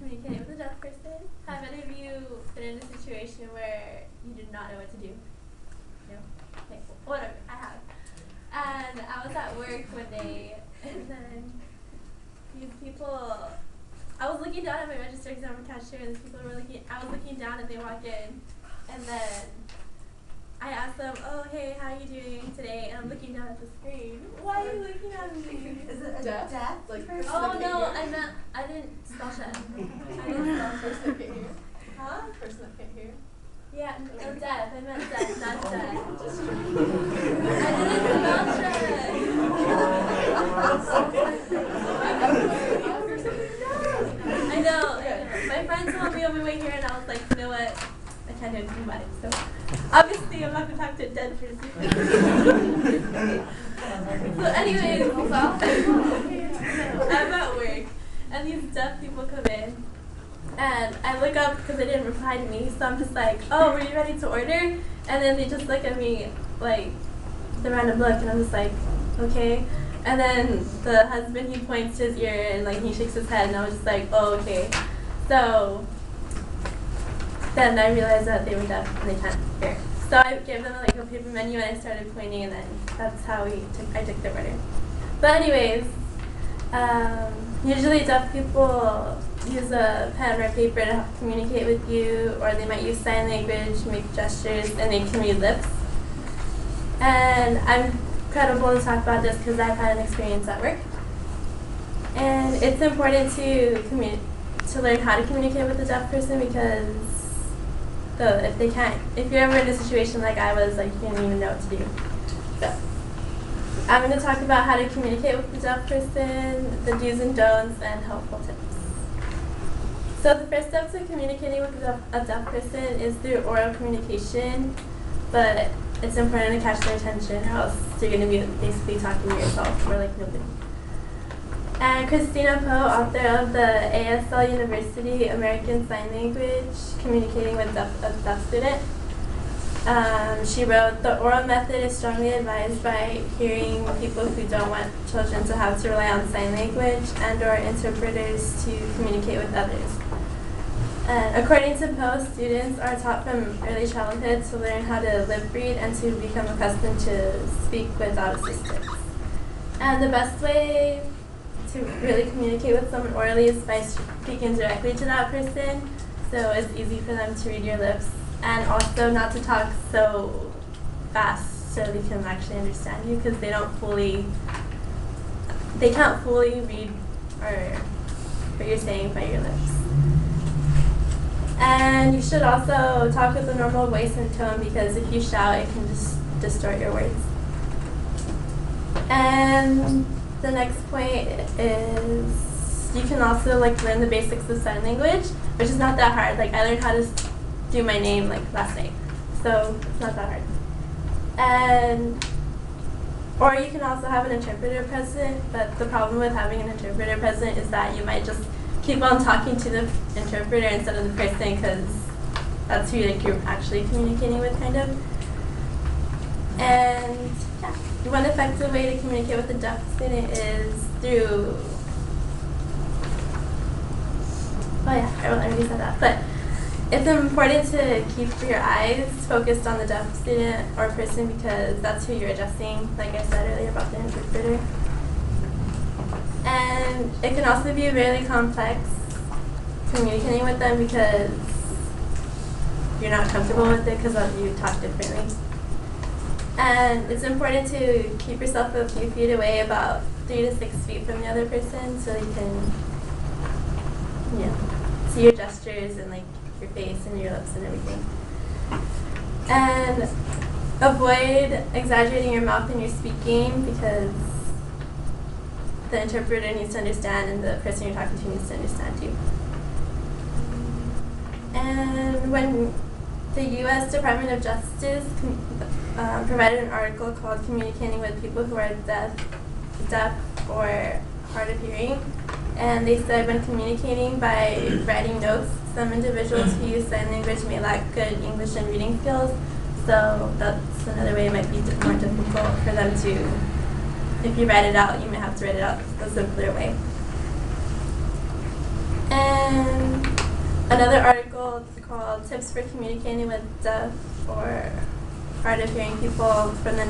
communicating with a deaf person? Have any of you been in a situation where you did not know what to do? No? Okay, whatever, I have. And I was at work one day, and then these people, I was looking down at my register because I'm a cashier, and these people were looking, I was looking down and they walk in, and then I asked them, oh, hey, how are you doing today? And I'm looking down at the screen. Why are you looking at me? Is it a deaf? Like, oh, no, I didn't spell check. I didn't spell check. Person that can't hear? Huh? Person that can't hear? Yeah, no, deaf. I meant deaf, not deaf. I didn't spell check. I know. My friend told me on my way here, and I was like, you know what? I can't do anything about it. So, obviously, I'm not going to talk to a dead person. So, anyways, I'm at work, and these deaf people come in, and I look up because they didn't reply to me, so I'm just like, oh, were you ready to order? And then they just look at me like the random look, and I'm just like, okay. And then the husband, he points to his ear, and like he shakes his head, and I was just like, oh, okay. So then I realized that they were deaf and they can't hear. So I gave them like a paper menu, and I started pointing, and then that's how I took their order. But anyways, usually deaf people use a pen or paper to communicate with you, or they might use sign language, make gestures, and they can read lips. And I'm credible to talk about this because I've had an experience at work. And it's important to learn how to communicate with a deaf person, because if you're ever in a situation like I was, like, you don't even know what to do. So I'm going to talk about how to communicate with the deaf person, the do's and don'ts, and helpful tips. So the first step to communicating with a deaf person is through oral communication, but it's important to catch their attention, or else you're going to be basically talking to yourself or like nobody. And Christina Poe, author of the ASL University American Sign Language, Communicating with a Deaf Student, she wrote, the oral method is strongly advised by hearing people who don't want children to have to rely on sign language and or interpreters to communicate with others. And according to Poe, students are taught from early childhood to learn how to lip read and to become accustomed to speak without assistance. And the best way to really communicate with someone orally is by speaking directly to that person, so it's easy for them to read your lips, and also not to talk so fast so they can actually understand you, because they can't fully read or what you're saying by your lips. And you should also talk with a normal voice and tone, because if you shout, it can just distort your words. And the next point is you can also learn the basics of sign language, which is not that hard. Like, I learned how to do my name last night, so it's not that hard. Or you can also have an interpreter present, but the problem with having an interpreter present is that you might just keep on talking to the interpreter instead of the person, because that's who you're actually communicating with, kind of. And yeah, one effective way to communicate with a deaf student is through, oh yeah, I already said that, but it's important to keep your eyes focused on the deaf student or person, because that's who you're addressing, like I said earlier about the interpreter. And it can also be really complex communicating with them, because you're not comfortable with it because you talk differently. And it's important to keep yourself a few feet away, about 3 to 6 feet from the other person, so you can see your gestures and your face and your lips and everything. And avoid exaggerating your mouth when you're speaking, because the interpreter needs to understand and the person you're talking to needs to understand too. And when the U.S. Department of Justice provided an article called Communicating with People Who Are Deaf or Hard of Hearing, and they said when communicating by writing notes, some individuals who use sign language may lack good English and reading skills, so that's another way it might be more difficult for them to, if you write it out, you may have to write it out a simpler way. And another article called Tips for Communicating with Deaf or Hard of Hearing People from the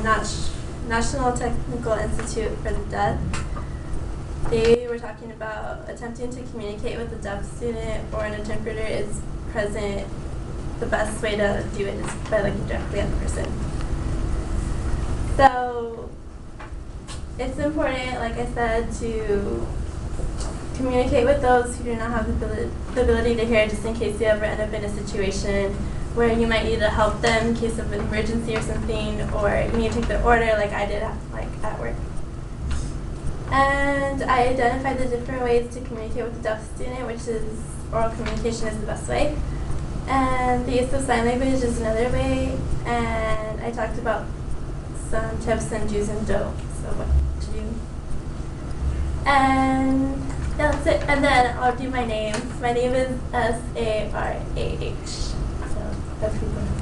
National Technical Institute for the Deaf. They were talking about attempting to communicate with a deaf student or an interpreter is present. The best way to do it is by looking directly at the person. So it's important, like I said, to communicate with those who do not have the ability to hear, just in case you ever end up in a situation where you might need to help them in case of an emergency or something, or you need to take their order like I did at work. And I identified the different ways to communicate with a deaf student, which is oral communication is the best way. And the use of sign language is another way. And I talked about some tips and do's and don'ts, so what to do. And that's it. And then I'll do my name. My name is S-A-R-A-H. So that's people.